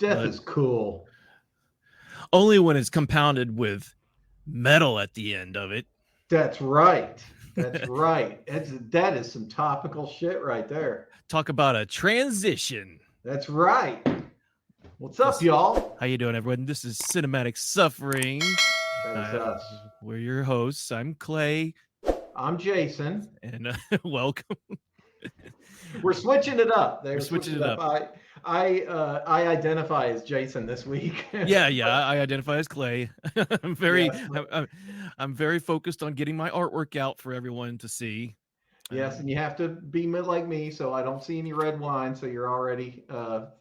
Death but is cool. only when it's compounded with metal at the end of it. That's right. That's right. That is some topical shit right there. Talk about a transition. That's right. What's up, This, y'all? how you doing, everyone? This is Cinematic Suffering. That is Uh, us. we're your hosts. I'm Clay, I'm Jason. and welcome. We're switching it up. We're They're switching switching it it up. up. I identify as Jason this week. Yeah, I identify as Clay. I'm very, Yes. I'm very focused on getting my artwork out for everyone to see. Yes, and you have to be like me, so I don't see any red wine. So you're already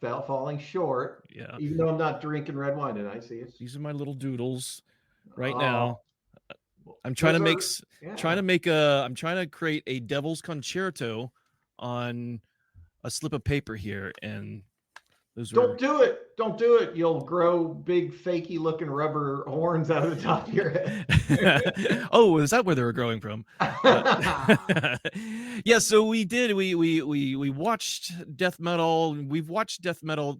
falling short. Yeah, Even though I'm not drinking red wine tonight. See, it's these are my little doodles right oh, now. I'm trying those to are yeah. I'm trying to create a devil's concerto on a slip of paper here, and those Don't were do it. Don't do it. You'll grow big, fakey looking rubber horns out of the top of your head. oh, is that where they were growing from? Yeah, so we watched death metal. We've watched death metal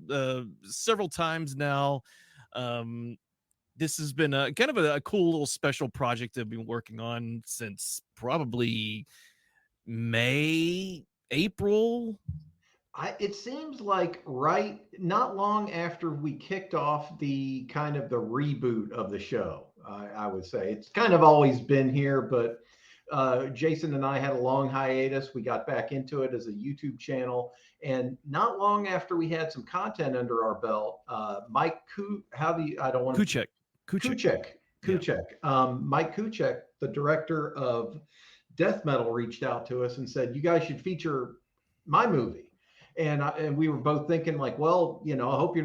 several times now. Um, this has been a kind of a cool little special project that I've been working on since probably May, April. It seems like not long after we kicked off the kind of the reboot of the show, I would say it's kind of always been here, but Jason and I had a long hiatus. We got back into it as a YouTube channel, and not long after we had some content under our belt, Mike how do you? I don't want Kuchek. Kuchek. Yeah. Mike Kuchek, the director of Death Metal, reached out to us and said, "You guys should feature my movie." And we were both thinking like, well, I hope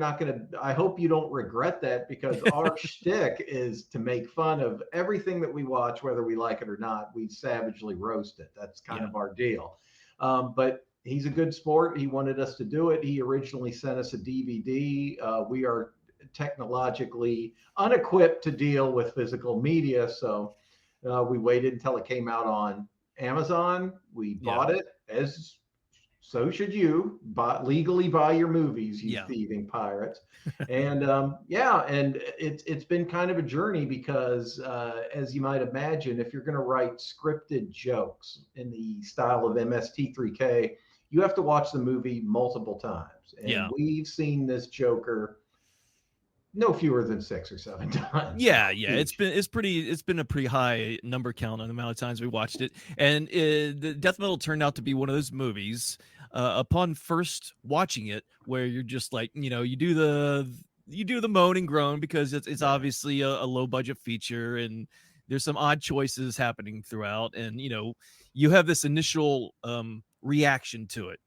you don't regret that, because our shtick is to make fun of everything that we watch, whether we like it or not. We savagely roast it. That's kind of our deal. But he's a good sport. He wanted us to do it. He originally sent us a DVD. We are technologically unequipped to deal with physical media, so we waited until it came out on Amazon. We bought it, as so should you, legally buy your movies, you thieving pirates. And and it's been kind of a journey, because as you might imagine, if you're going to write scripted jokes in the style of MST3K, you have to watch the movie multiple times. And we've seen this Joker no fewer than 6 or 7 times. Yeah. It's been a pretty high number count on the amount of times we watched it, and the death metal turned out to be one of those movies. Upon first watching it, where you're just like, you do the moan and groan, because it's obviously a low budget feature, and there's some odd choices happening throughout, and you have this initial reaction to it,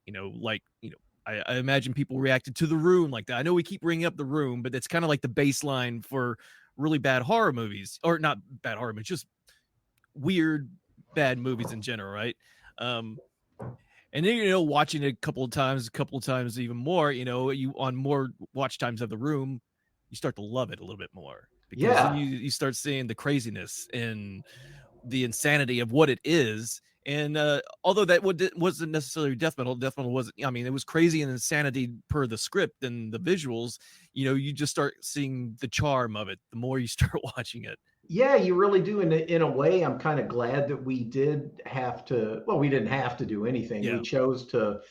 I imagine people reacted to The Room like that. I know we keep bringing up The Room, but it's kind of like the baseline for really bad horror movies, or not bad horror movies, just weird bad movies in general, right? And then watching it a couple of times even more, you on more watch times of The Room, you start to love it a little bit more, because then you start seeing the craziness and the insanity of what it is. And although that wasn't necessarily death metal wasn't. I mean, it was crazy and insanity per the script and the visuals. You just start seeing the charm of it the more you start watching it. Yeah, you really do. In a way, I'm kind of glad that we did have to. Well, we didn't have to do anything. Yeah. We chose to,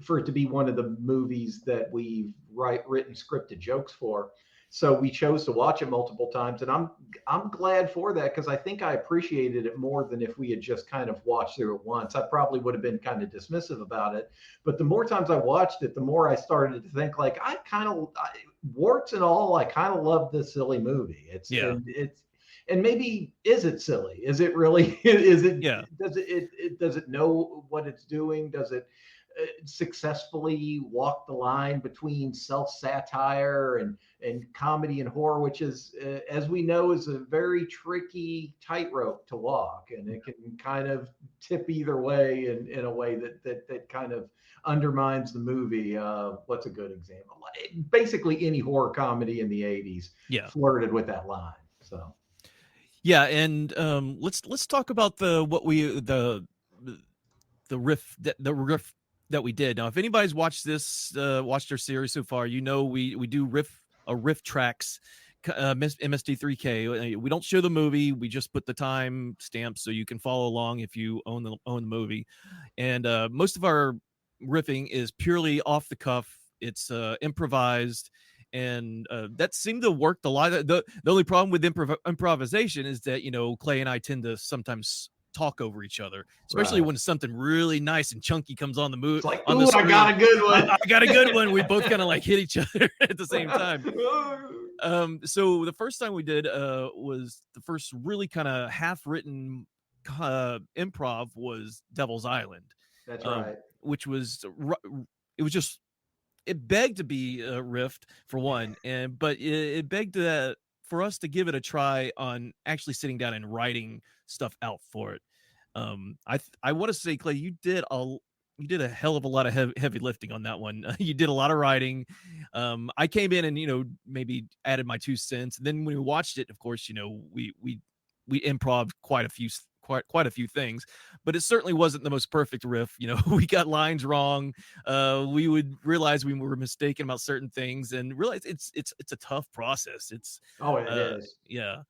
for it to be one of the movies that we've written scripted jokes for. So we chose to watch it multiple times, and I'm glad for that, because I think I appreciated it more than if we had just kind of watched through it once. I probably would have been kind of dismissive about it. But the more times I watched it, the more I started to think like, warts and all, I kind of love this silly movie. And maybe, is it silly? Is it really? Is it? Yeah. Does it know what it's doing? Does it successfully walk the line between self-satire and comedy and horror, which is, as we know, is a very tricky tightrope to walk, and it can kind of tip either way in a way that kind of undermines the movie. What's a good example? Basically, any horror comedy in the 80s flirted with that line. So. Yeah, and let's talk about the riff that we did. Now, if anybody's watched this, watched our series so far, we do riff tracks, MSD3K. We don't show the movie; we just put the time stamps so you can follow along if you own the movie. And most of our riffing is purely off the cuff. It's improvised, and that seemed to work a lot. The only problem with improvisation is that Clay and I tend to sometimes talk over each other, especially Right. when something really nice and chunky comes on It's like, on the ooh, I screen. got a good one. I got a good one. We both kind of like hit each other at the same time. So the first time we did was the first really kind of half written improv was Devil's Island, That's uh, right. which was it was just it begged to be riffed for one, but it begged for us to give it a try on actually sitting down and writing stuff out for it. I want to say, Clay, you did a hell of a lot of heavy lifting on that one. You did a lot of writing. I came in and maybe added my 2 cents. And then when we watched it, of course, we improv quite a few things, but it certainly wasn't the most perfect riff. We got lines wrong. We would realize we were mistaken about certain things, and realize it's a tough process. Oh, it is. Yeah.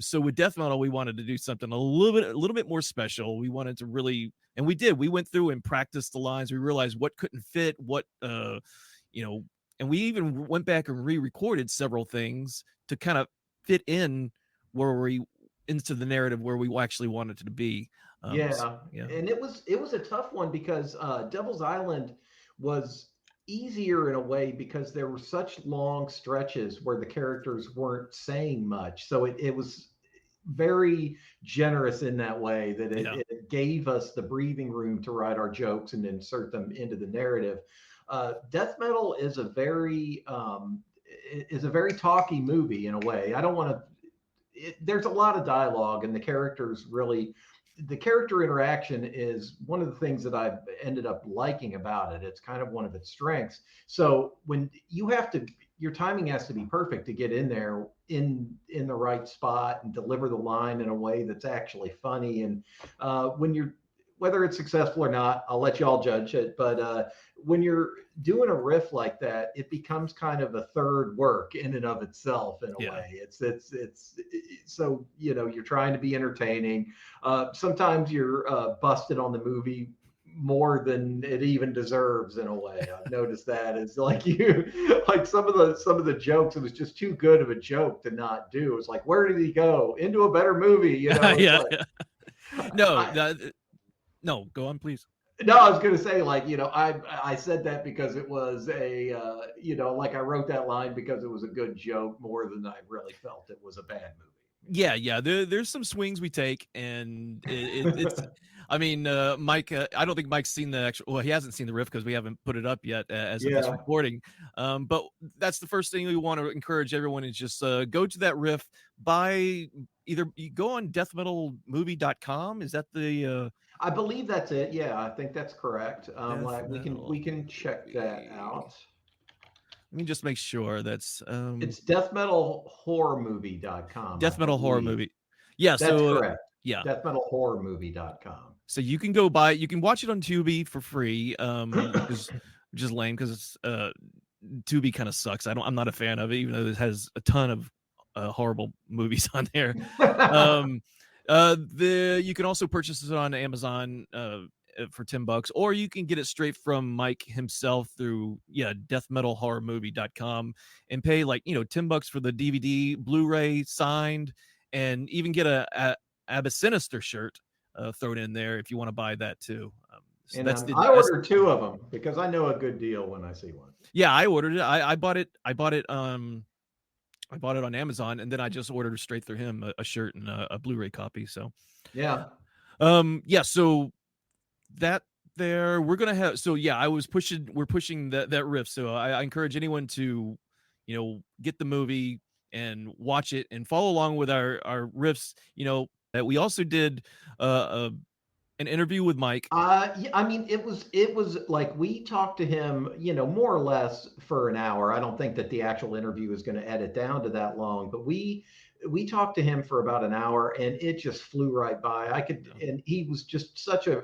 So with death metal, we wanted to do something a little bit more special. We wanted to really, and we did. We went through and practiced the lines. We realized what couldn't fit, and we even went back and re-recorded several things to kind of fit in where we into the narrative where we actually wanted it to be. Yeah, Yeah, and it was a tough one because Devil's Island was easier in a way because there were such long stretches where the characters weren't saying much. So it was very generous in that way that yeah, it gave us the breathing room to write our jokes and insert them into the narrative. Death metal is a very talky movie in a way. I don't want to. There's a lot of dialogue, and the character interaction is one of the things that I've ended up liking about it. It's kind of one of its strengths. So when your timing has to be perfect to get in there in the right spot and deliver the line in a way that's actually funny. And when you're whether it's successful or not, I'll let y'all judge it. But when you're doing a riff like that, it becomes kind of a third work in and of itself in a yeah, way. It's so you're trying to be entertaining. Sometimes you're busted on the movie more than it even deserves in a way. I've noticed that it's like like some of the jokes, it was just too good of a joke to not do. It's like, where did he go? Into a better movie, it's yeah, like yeah. No, I, no, go on, please. no, I was going to say, like, I said that because it was like I wrote that line because it was a good joke more than I really felt it was a bad Yeah, yeah. There's some swings we take, and it's. movie. I mean, Mike. I don't think Mike's seen the actual. Well, he hasn't seen the riff because we haven't put it up yet as of this Yeah. recording. But that's the first thing we want to encourage everyone is just go to that riff. Buy either you go on deathmetalmovie.com. Is that the I believe that's it. Yeah, I think that's correct. death Like metal we can check that movie? out. Let me just make sure that's It's deathmetalhorrormovie.com, I death metal horror believe. movie. Yeah. That's So correct. yeah. Deathmetalhorrormovie.com. So you can go buy you can watch it on Tubi for free, which is lame because it's Tubi kind of sucks. I'm not a fan of it, even though it has a ton of horrible movies on there. Um, you can also purchase it on Amazon for $10, or you can get it straight from Mike himself through deathmetalhorrormovie.com and pay like $10 for the DVD, Blu-ray signed, and even get a Abba Sinister shirt thrown in there if you want to buy that too. So And that's the I that's ordered two of them because I know a good deal when I see one. yeah. I ordered it. I bought it. I bought it on Amazon, and then I just ordered straight through him a shirt and a Blu-ray copy. So Yeah. yeah. So that there we're gonna have. So yeah, we're pushing that riff. So I encourage anyone to get the movie and watch it and follow along with our riffs. That we also did an interview with Mike. Yeah, I mean, it was like we talked to him, more or less for an hour. I don't think that the actual interview is going to edit down to that long, but we talked to him for about an hour, and it just flew right by. And he was just such a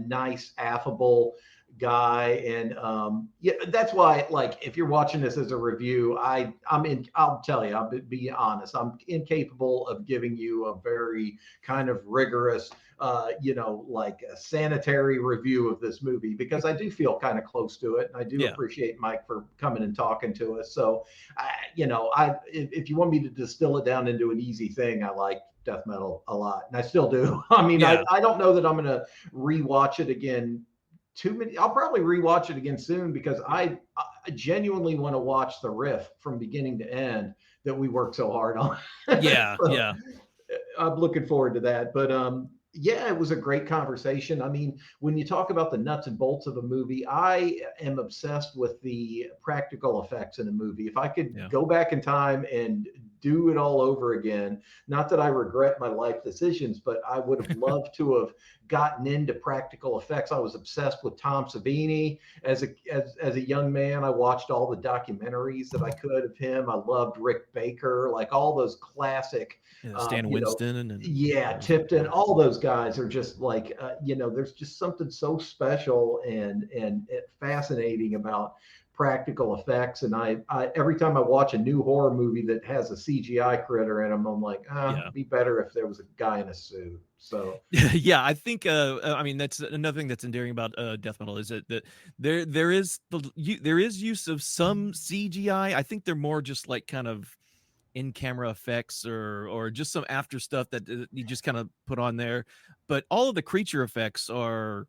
nice, affable guy, and yeah, that's why. Like, if you're watching this as a review, I'm in. I'll tell you, be honest. I'm incapable of giving you a very kind of rigorous, like a sanitary review of this movie because I do feel kind of close to it, and I do Yeah. appreciate Mike for coming and talking to us. So, if you want me to distill it down into an easy thing, I like death metal a lot, and I still do. I mean, Yeah. I don't know that I'm gonna rewatch it again too many. I'll probably rewatch it again soon because I genuinely want to watch the riff from beginning to end that we worked so hard on. Yeah. So Yeah. I'm looking forward to that. But yeah, it was a great conversation. I mean, when you talk about the nuts and bolts of a movie, I am obsessed with the practical effects in a movie. If I could Yeah. go back in time and do it all over again, not that I regret my life decisions, but I would have loved to have gotten into practical effects. I was obsessed with Tom Savini as a young man. I watched all the documentaries that I could of him. I loved Rick Baker, like all those classic, Yeah, Stan you know, Winston and yeah, those, Tipton, yeah. all those guys are just like, there's just something so special and fascinating about practical effects. And I every time I watch a new horror movie that has a CGI critter in them, I'm like, Yeah. it'd be better if there was a guy in a suit. So Yeah, I think I mean that's another thing that's endearing about death metal is that there is use of some CGI. I think they're more just like kind of in camera effects or just some after stuff that you just kind of put on there, but all of the creature effects are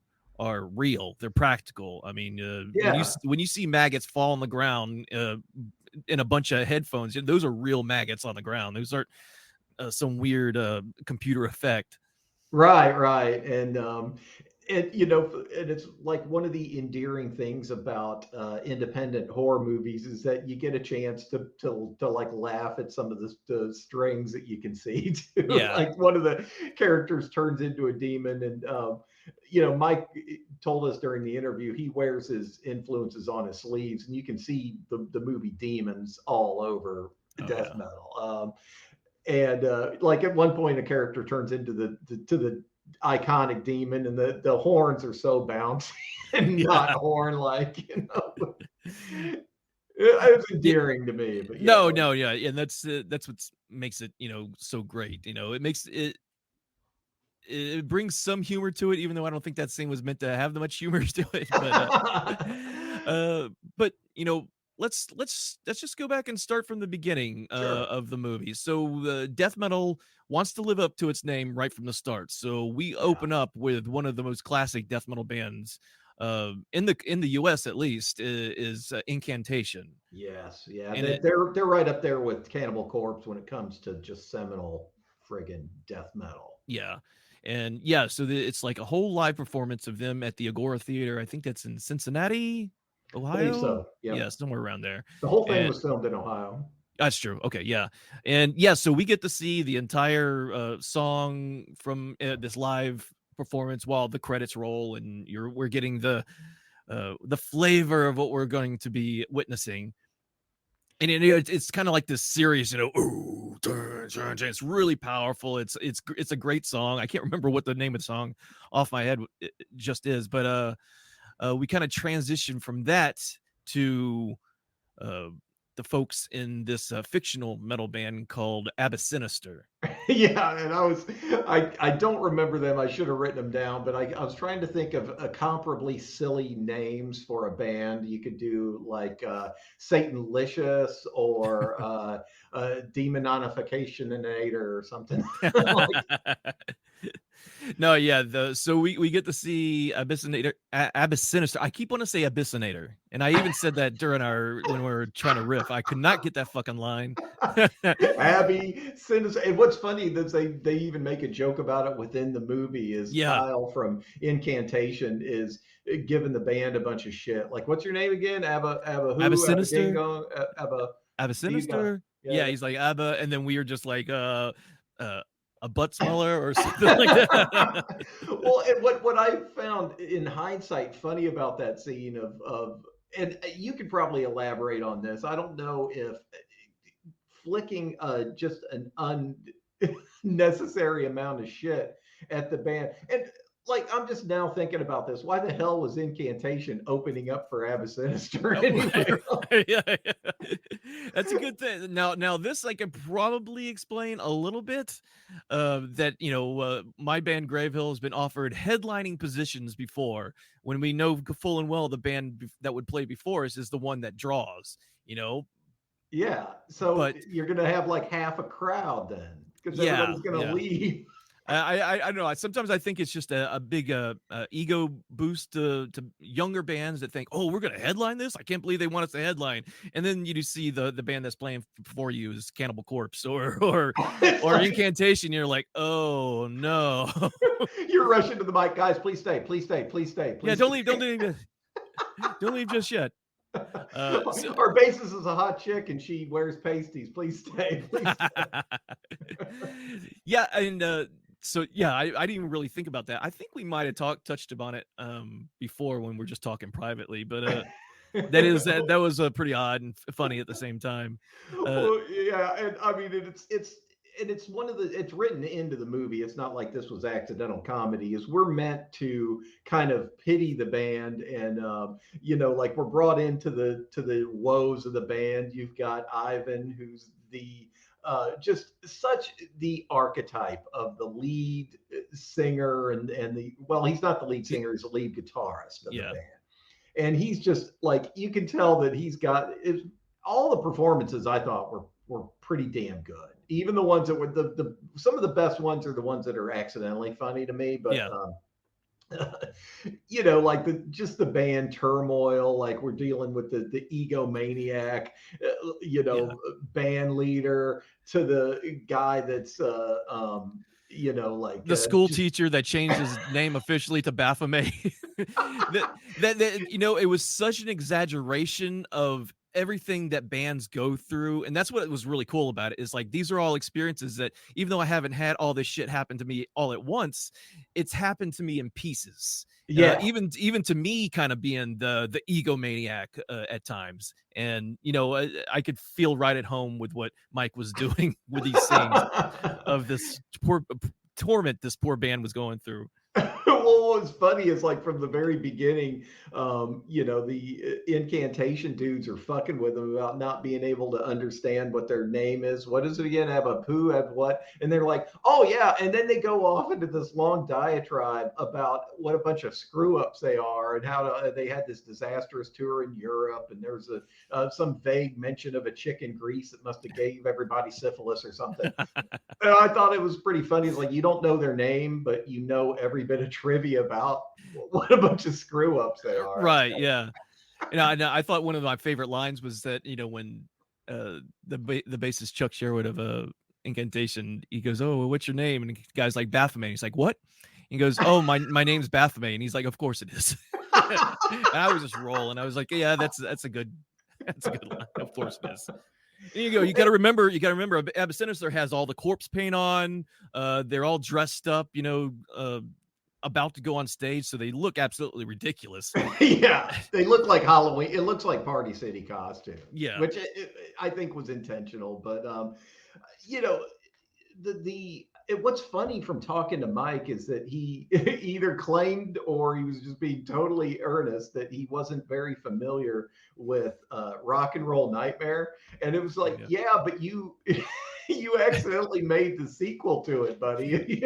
real. They're practical. I mean, yeah, when you see maggots fall on the ground in a bunch of headphones, those are real maggots on the ground. Those aren't some weird computer effect. right, and it's like one of the endearing things about independent horror movies is that you get a chance to like laugh at some of the strings that you can see too. Yeah. Like one of the characters turns into a demon, and Mike told us during the interview he wears his influences on his sleeves, and you can see the movie Demons all over Oh death yeah. metal. And like at one point, a character turns into the iconic demon, and the horns are so bouncy and not Yeah. horn like. It was Yeah. endearing to me. But yeah, No, no, yeah, and that's what makes it so great. It makes it brings some humor to it, even though I don't think that scene was meant to have that much humor to it. Uh, but let's just go back and start from the beginning sure, of the movie. So death metal wants to live up to its name right from the start. So we yeah. open up with one of the most classic death metal bands in the U.S. at least is Incantation, Yes, yeah, and it they're right up there with Cannibal Corpse when it comes to just seminal friggin' death metal. yeah. And yeah, so it's like a whole live performance of them at the Agora Theater. I think that's in Cincinnati, I believe Ohio. so. Yeah, Yep, somewhere around there. the whole thing And was filmed in Ohio. that's true. Okay, yeah. And yeah, so we get to see the entire song from this live performance while the credits roll, and we're getting the flavor of what we're going to be witnessing. And it's kind of like this serious, ooh, dun, dun, dun. It's really powerful. It's a great song. I can't remember what the name of the song off my head it just is, but we kind of transition from that to uh, the folks in this fictional metal band called Abyssinister. Yeah, and I don't remember them. I should have written them down, but I was trying to think of a comparably silly names for a band. You could do like Satanlicious or Demononificationinator or something. Like, No, yeah. So we get to see Abyssinister. I keep wanting to say Abyssinator, and I even said that during our when we were trying to riff. I could not get that fucking line. Abby Sinister. And what's funny is they even make a joke about it within the movie. Is Yeah, Kyle from Incantation is giving the band a bunch of shit. Like, what's your name again? Abba who? Abba Ding Abyssinister, Dong? Abba these guys. Abyssinister. Yeah. Yeah, he's like Abba, and then we are just like uh a butt smeller or something like that. Well, and what I found in hindsight funny about that scene of and you could probably elaborate on this. I don't know if flicking just an unnecessary amount of shit at the band. And like I'm just now thinking about this. Why the hell was Incantation opening up for Abbott Sinister Oh, right, anyway? right, yeah, yeah. That's a good thing. Now this I can probably explain a little bit. That my band Gravehill has been offered headlining positions before, when we know full and well the band that would play before us is the one that draws. You know, Yeah. So but you're gonna have like half a crowd then, because yeah, everybody's gonna yeah. leave. I don't know. Sometimes I think it's just a big ego boost to younger bands that think, oh, we're gonna headline this. I can't believe they want us to headline. And then you do see the band that's playing for you is Cannibal Corpse It's or like Incantation. You're like, oh no, you're rushing to the mic, guys. Please stay. Please stay. Please stay. yeah, Please stay. don't leave just yet. So, Our bassist is a hot chick and she wears pasties. Please stay. Please yeah, and so yeah, I didn't even really think about that. I think we might have touched upon it before when we're just talking privately, but stay. that was pretty odd and funny at the same time. Uh, Well, yeah, and I mean it's one of the it's written into the movie. It's not like this was accidental comedy. Is we're meant to kind of pity the band, and like we're brought into the woes of the band. You've got Ivan, who's the just such the archetype of the lead singer, and the well, he's not the lead y- singer; he's the lead guitarist of the yeah, band, and he's just like you can tell that he's got all the performances. I thought were pretty damn good. Even the ones that were the some of the best ones are the ones that are accidentally funny to me. But yeah, like just the band turmoil, like we're dealing with the egomaniac, yeah. band leader to the guy that's The school just teacher that changed his name officially to Baphomet. It was such an exaggeration of everything that bands go through, and that's what was really cool about it. Is like these are all experiences that, even though I haven't had all this shit happen to me all at once, it's happened to me in pieces. yeah. Even to me, kind of being the egomaniac at times, and I could feel right at home with what Mike was doing with these scenes of this poor torment this poor band was going through. Well, what was funny is like from the very beginning, the incantation dudes are fucking with them about not being able to understand what their name is. What is it again? Have a poo, have what? And they're like, oh yeah. And then they go off into this long diatribe about what a bunch of screw ups they are and how they had this disastrous tour in Europe. And there's some vague mention of a chick in Greece that must have gave everybody syphilis or something. And I thought it was pretty funny. It's like you don't know their name, but you know every bit of trivia about what a bunch of screw ups they are. It's Right, yeah. And I thought one of my favorite lines was that, when the bassist Chuck Sherwood of Incantation, he goes, "Oh, what's your name?" And the guy's like, "Baphomet." He's like, "What?" He goes, "Oh, my name's Baphomet." And he's like, "Of course it is." And I was just rolling. I was like, "Yeah, that's a good that's a good line. Of course it is." There you go. You got to remember. Abbott Sinister has all the corpse paint on. They're all dressed up. About to go on stage, so they look absolutely ridiculous. Yeah, they look like Halloween. It looks like Party City costumes, Yeah, which I think was intentional. But you know, what's funny from talking to Mike is that he either claimed or he was just being totally earnest that he wasn't very familiar with Rock and Roll Nightmare, and it was like, yeah. yeah, but you you accidentally made the sequel to it, buddy.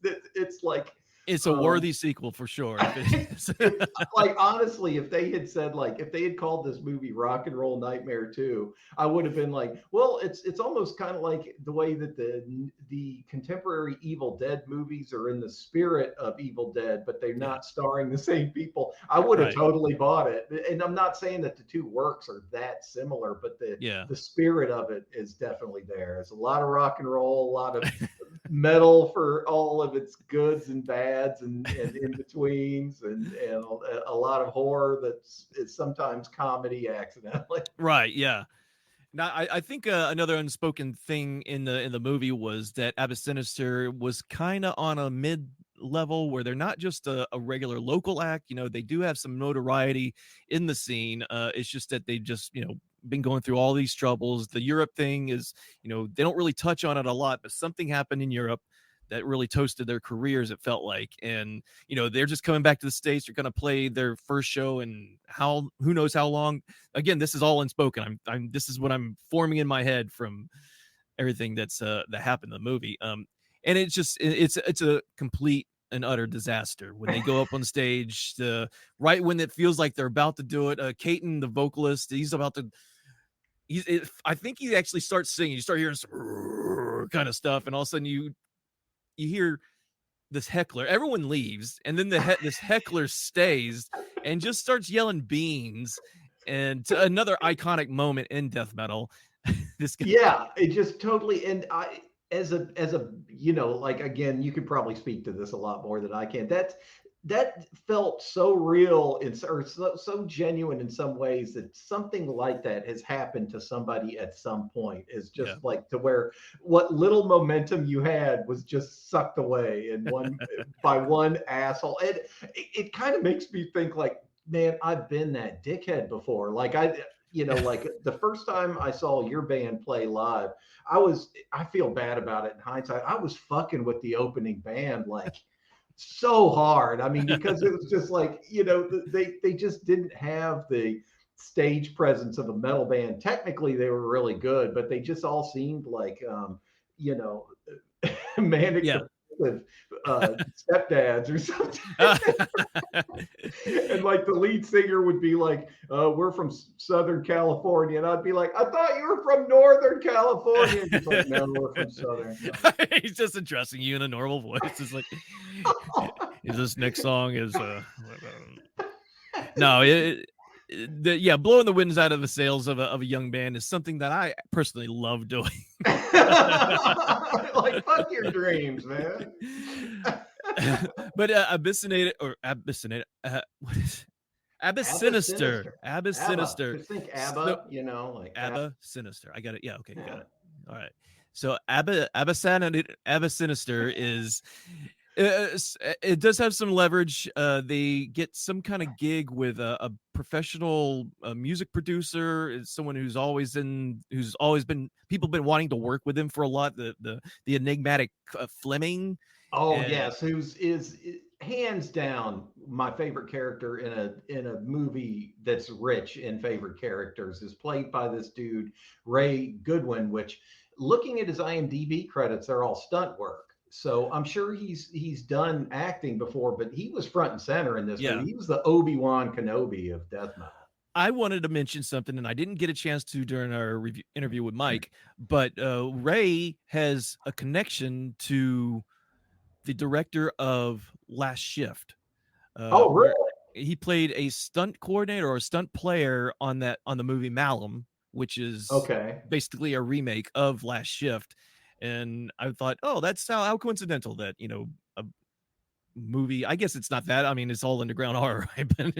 It's like. It's a Um, worthy sequel for sure. If it is. it's like honestly, if they had said like if they had called this movie Rock and Roll Nightmare 2, I would have been like, well, it's almost kind of like the way that the contemporary Evil Dead movies are in the spirit of Evil Dead, but they're Yeah, not starring the same people. I would have right. totally bought it. And I'm not saying that the two works are that similar, but the Yeah. the spirit of it is definitely there. There's a lot of rock and roll, a lot of metal for all of its goods and bads and in betweens and a lot of horror that's is sometimes comedy accidentally. Right, yeah. Now, I think another unspoken thing in the movie was that Abbott Sinister was kind of on a mid level where they're not just a regular local act. They do have some notoriety in the scene. It's just that they just been going through all these troubles. The Europe thing is, they don't really touch on it a lot, but something happened in Europe that really toasted their careers, it felt like. And they're just coming back to the States. They're going to play their first show and who knows how long. Again, this is all unspoken. This is what I'm forming in my head from everything that happened in the movie. And it's a complete and utter disaster when they go up on stage. Right when it feels like they're about to do it, Caton, the vocalist, I think he actually starts singing. You start hearing some kind of stuff, and all of a sudden you hear this heckler. Everyone leaves, and then this heckler stays and just starts yelling beans. And to another iconic moment in death metal. This guy. Yeah, it just totally. And I, as a, like, again, you could probably speak to this a lot more than I can. That felt so real or so genuine in some ways, that something like that has happened to somebody at some point, is just like, to where what little momentum you had was just sucked away in one by one asshole. And it kind of makes me think, like, man, I've been that dickhead before. Like, like the first time I saw your band play live, I feel bad about it in hindsight. I was fucking with the opening band like so hard. I mean, because it was just like, they just didn't have the stage presence of a metal band. Technically, they were really good, but they just all seemed like, manic depressive stepdads or something. And like the lead singer would be like, we're from Southern California. And I'd be like, I thought you were from Northern California. And he's like, no, we're from Southern California. He's just addressing you in a normal voice. It's like, is this next song is no, blowing the winds out of the sails of a young band is something that I personally love doing. Like, fuck your dreams, man. But Abyssinated, what is it? Abyss Sinister. Abyss Sinister. Just think ABBA, like ABBA Sinister. I got it. Yeah, okay, you got it. All right. So ABBA Sinister is it does have some leverage. They get some kind of gig with a professional music producer. It's someone who's always been people been wanting to work with him for a lot. The enigmatic Fleming. Oh, yes, who's hands down my favorite character in a movie that's rich in favorite characters, is played by this dude Ray Goodwin, which, looking at his IMDb credits, they're all stunt work. So I'm sure he's done acting before, but he was front and center in this movie. He was the Obi-Wan Kenobi of death metal. I wanted to mention something, and I didn't get a chance to during our interview with Mike, but Ray has a connection to the director of Last Shift. Oh, really? He played a stunt coordinator or a stunt player on the movie Malum, which is basically a remake of Last Shift. And I thought, oh, that's how coincidental that, a movie, I guess it's not that. I mean, it's all underground horror, right? But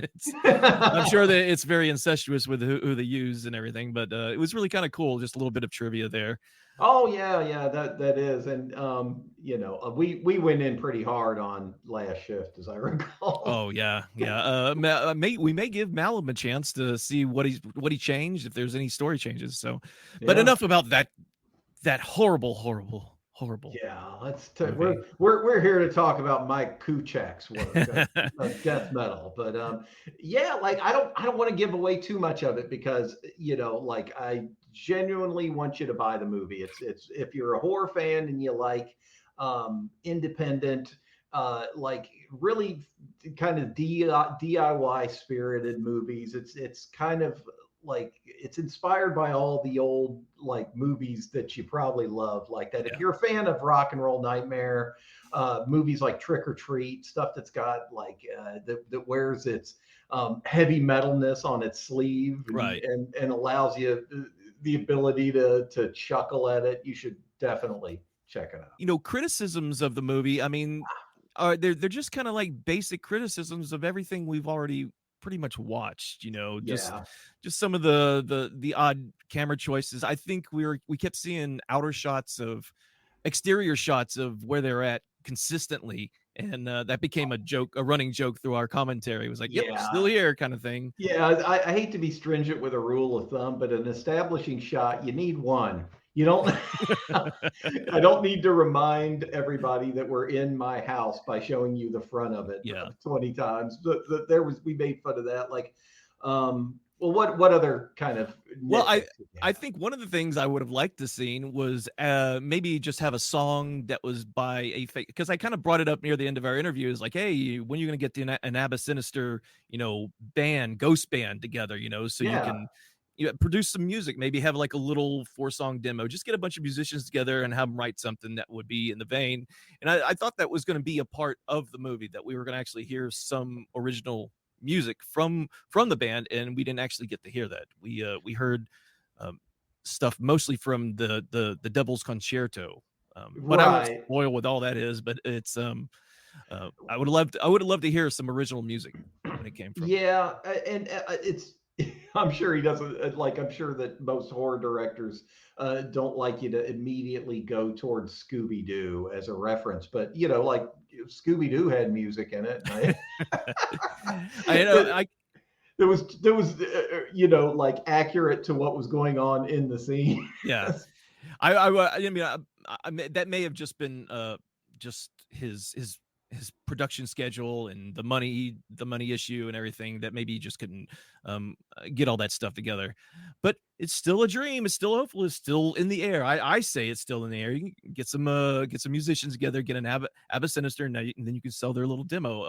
I'm sure that it's very incestuous with who they use and everything. But it was really kind of cool. Just a little bit of trivia there. Oh yeah, that is. And we went in pretty hard on Last Shift, as I recall. Oh yeah. We may give Malum a chance to see what he changed, if there's any story changes. So, but enough about that horrible. Yeah, we're here to talk about Mike Kuchek's work of death metal. But like, I don't want to give away too much of it, because like, I genuinely want you to buy the movie. It's if you're a horror fan and you like independent, like really kind of DIY spirited movies, it's kind of like, it's inspired by all the old like movies that you probably love, like that. If you're a fan of Rock and Roll Nightmare, movies like Trick or Treat, stuff that's got like that wears its heavy metalness on its sleeve, right, and allows you the ability to chuckle at it, you should definitely check it out. Criticisms of the movie, I mean, they're just kind of like basic criticisms of everything we've already pretty much watched, just some of the odd camera choices. I think we kept seeing exterior shots of where they're at consistently, and that became a running joke through our commentary. It was like, yep, still here kind of thing. I hate to be stringent with a rule of thumb, but an establishing shot, you need one. You don't. I don't need to remind everybody that we're in my house by showing you the front of it Yeah. 20 times. There was we made fun of that. Like, well, what other kind of Well, nitpicks did you I have? think one of the things I would have liked to seen was maybe just have a song that was by a fake, because I kind of brought it up near the end of our interview. Is like, hey, when are you going to get the an Abba Sinister, band, ghost band together, so you Yeah, can produce some music, maybe have like a little 4-song demo, just get a bunch of musicians together and have them write something that would be in the vein. And I thought that was going to be a part of the movie, that we were going to actually hear some original music from the band, and we didn't actually get to hear that. We heard um, stuff mostly from the Devil's Concerto, but I won't right. spoil what all that is. But it's I would have loved to hear some original music when it came from it. Yeah, and it's. I'm sure he doesn't like. I'm sure that most horror directors don't like you to immediately go towards Scooby Doo as a reference, but like Scooby Doo had music in it, and I know it, I there was like accurate to what was going on in the scene. Yeah. I mean, that may have just been just his production schedule and the money issue and everything, that maybe he just couldn't get all that stuff together. But it's still a dream. It's still hopeful. It's still in the air. I say it's still in the air. You can get some musicians together, get an Abba Sinister night, and then you can sell their little demo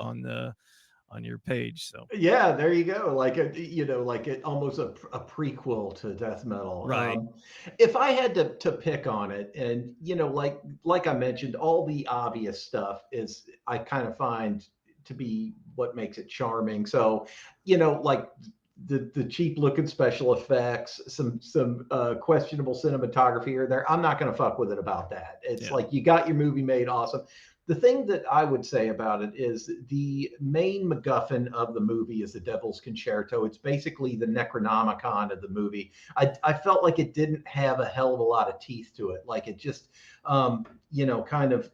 on your page. So Yeah, there you go. Like like almost a prequel to death metal. right, If I had to pick on it, and like I mentioned, all the obvious stuff is I kind of find to be what makes it charming. So, like the cheap looking special effects, some questionable cinematography here there. I'm not going to fuck with it about that. It's yeah, like you got your movie made awesome. The thing that I would say about it is the main MacGuffin of the movie is the Devil's Concerto. It's basically the Necronomicon of the movie. I felt like it didn't have a hell of a lot of teeth to it. Like it just, kind of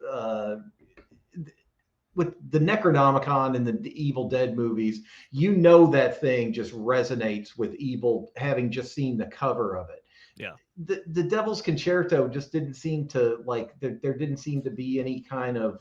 with the Necronomicon and the Evil Dead movies, that thing just resonates with evil, having just seen the cover of it. yeah, The Devil's Concerto just didn't seem to like there didn't seem to be any kind of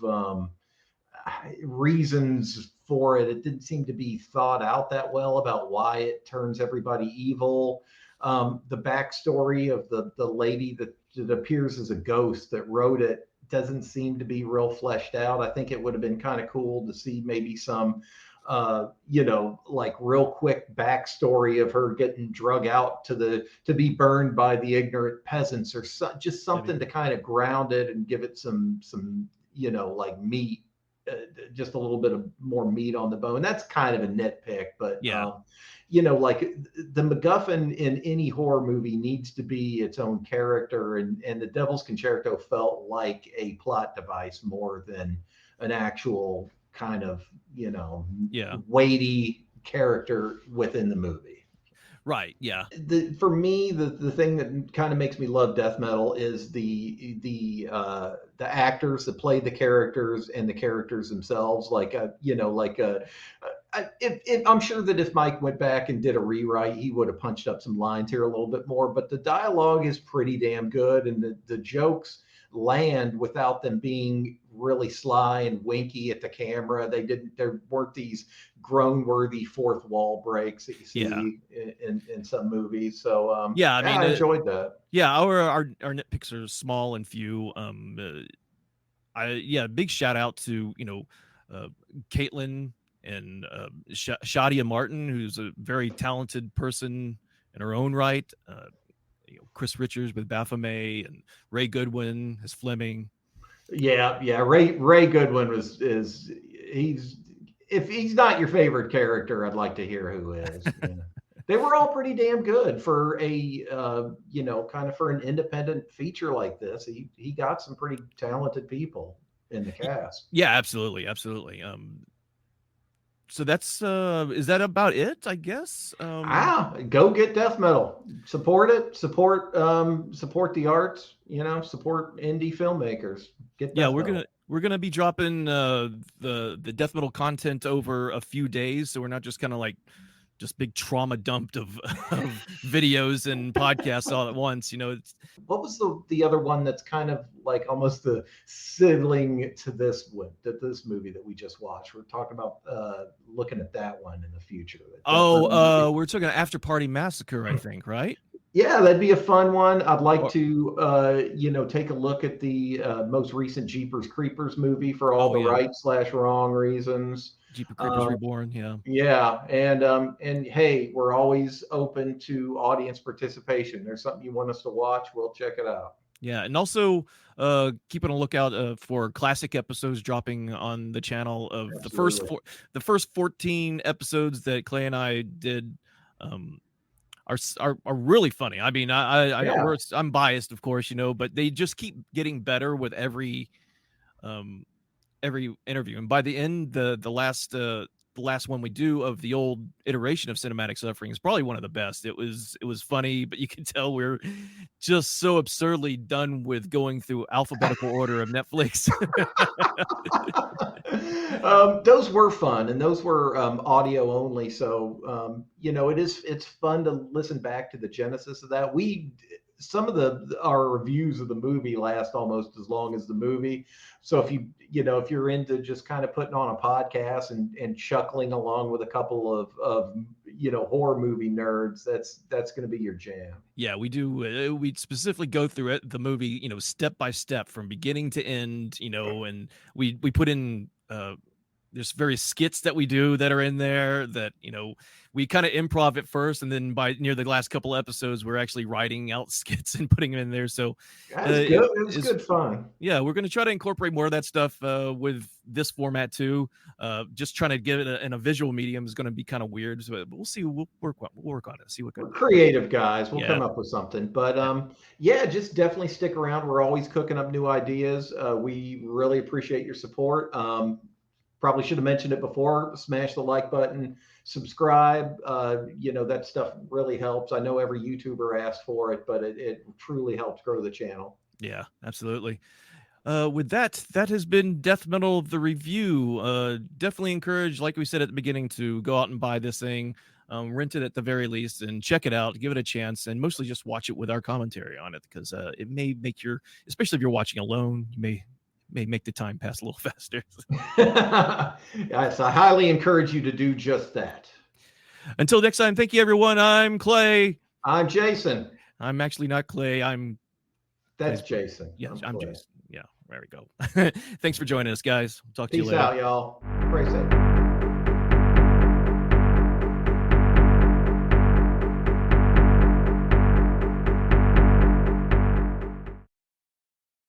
reasons for it. It didn't seem to be thought out that well about why it turns everybody evil. The backstory of the lady that appears as a ghost that wrote it doesn't seem to be real fleshed out. I think it would have been kind of cool to see maybe some like real quick backstory of her getting drug out to be burned by the ignorant peasants, or just maybe, something to kind of ground it and give it some like meat, just a little bit of more meat on the bone. That's kind of a nitpick, but yeah. like the MacGuffin in any horror movie needs to be its own character, and the Devil's Concerto felt like a plot device more than an actual kind of Yeah. weighty character within the movie. Right. Yeah. For me, the thing that kind of makes me love death metal is the actors that play the characters and the characters themselves. Like if I'm sure that if Mike went back and did a rewrite, he would have punched up some lines here a little bit more. But the dialogue is pretty damn good, and the jokes land without them being really sly and winky at the camera. There weren't these groan-worthy fourth wall breaks that you Yeah. see in some movies. So Yeah. I yeah, mean, I enjoyed that. yeah, our nitpicks are small and few. Big shout out to uh, Caitlin and Shadia Martin, who's a very talented person in her own right. Chris Richards with Baphomet, and Ray Goodwin as Fleming. Yeah. Ray Goodwin he's if he's not your favorite character, I'd like to hear who is. Yeah. They were all pretty damn good for a kind of for an independent feature like this. He got some pretty talented people in the cast. Yeah, absolutely, absolutely. So that's is that about it? I guess. Go get death metal. Support it. Support the arts. Support indie filmmakers. Get Yeah, death we're metal. gonna we're gonna be dropping the death metal content over a few days, so we're not just kind of like just big trauma dumped of videos and podcasts all at once. It's What was the other one that's kind of like almost the sibling to this one, this movie that we just watched? We're talking about looking at that one in the future. we're talking After Party Massacre, I think, right? Yeah, that'd be a fun one. I'd like Or- to, take a look at the most recent Jeepers Creepers movie for all the yeah. right/wrong reasons. Jeepers Creepers Reborn, yeah. Yeah, and hey, we're always open to audience participation. There's something you want us to watch, we'll check it out. Yeah, and also keep on a lookout for classic episodes dropping on the channel of Absolutely. the first 14 episodes that Clay and I did. Are really funny. I mean, I'm biased, of course, but they just keep getting better with every interview. And by the end, the last one we do of the old iteration of Cinematic Suffering is probably one of the best. It was funny, but you can tell we're just so absurdly done with going through alphabetical order of Netflix. Those were fun, and those were audio only. So it's fun to listen back to the genesis of that. Some of our reviews of the movie last almost as long as the movie. So if you're into just kind of putting on a podcast and chuckling along with a couple of horror movie nerds, that's going to be your jam. Yeah, we do. We specifically go through the movie, step by step from beginning to end, and we put in there's various skits that we do that are in there that we kind of improv at first, and then by near the last couple episodes we're actually writing out skits and putting them in there. So That's good. It was good fun. Yeah, we're going to try to incorporate more of that stuff with this format too. Just trying to give it in a visual medium is going to be kind of weird, but we'll see. We'll work on it. See what we're creative guys. We'll come up with something. But just definitely stick around. We're always cooking up new ideas. We really appreciate your support. Probably should have mentioned it before. Smash the like button, subscribe. That stuff really helps. I know every YouTuber asked for it, but it truly helps grow the channel. Yeah, absolutely. With that has been Death Metal the Review. Definitely encourage, like we said at the beginning, to go out and buy this thing, rent it at the very least, and check it out, give it a chance, and mostly just watch it with our commentary on it, because it may make especially if you're watching alone, you may make the time pass a little faster. Yes, I highly encourage you to do just that. Until next time, thank you, everyone. I'm Clay. I'm Jason. I'm actually not Clay. That's Jason. Yes, I'm Jason. Yeah, there we go. Thanks for joining us, guys. Talk to you later. Peace out, y'all. Embrace it.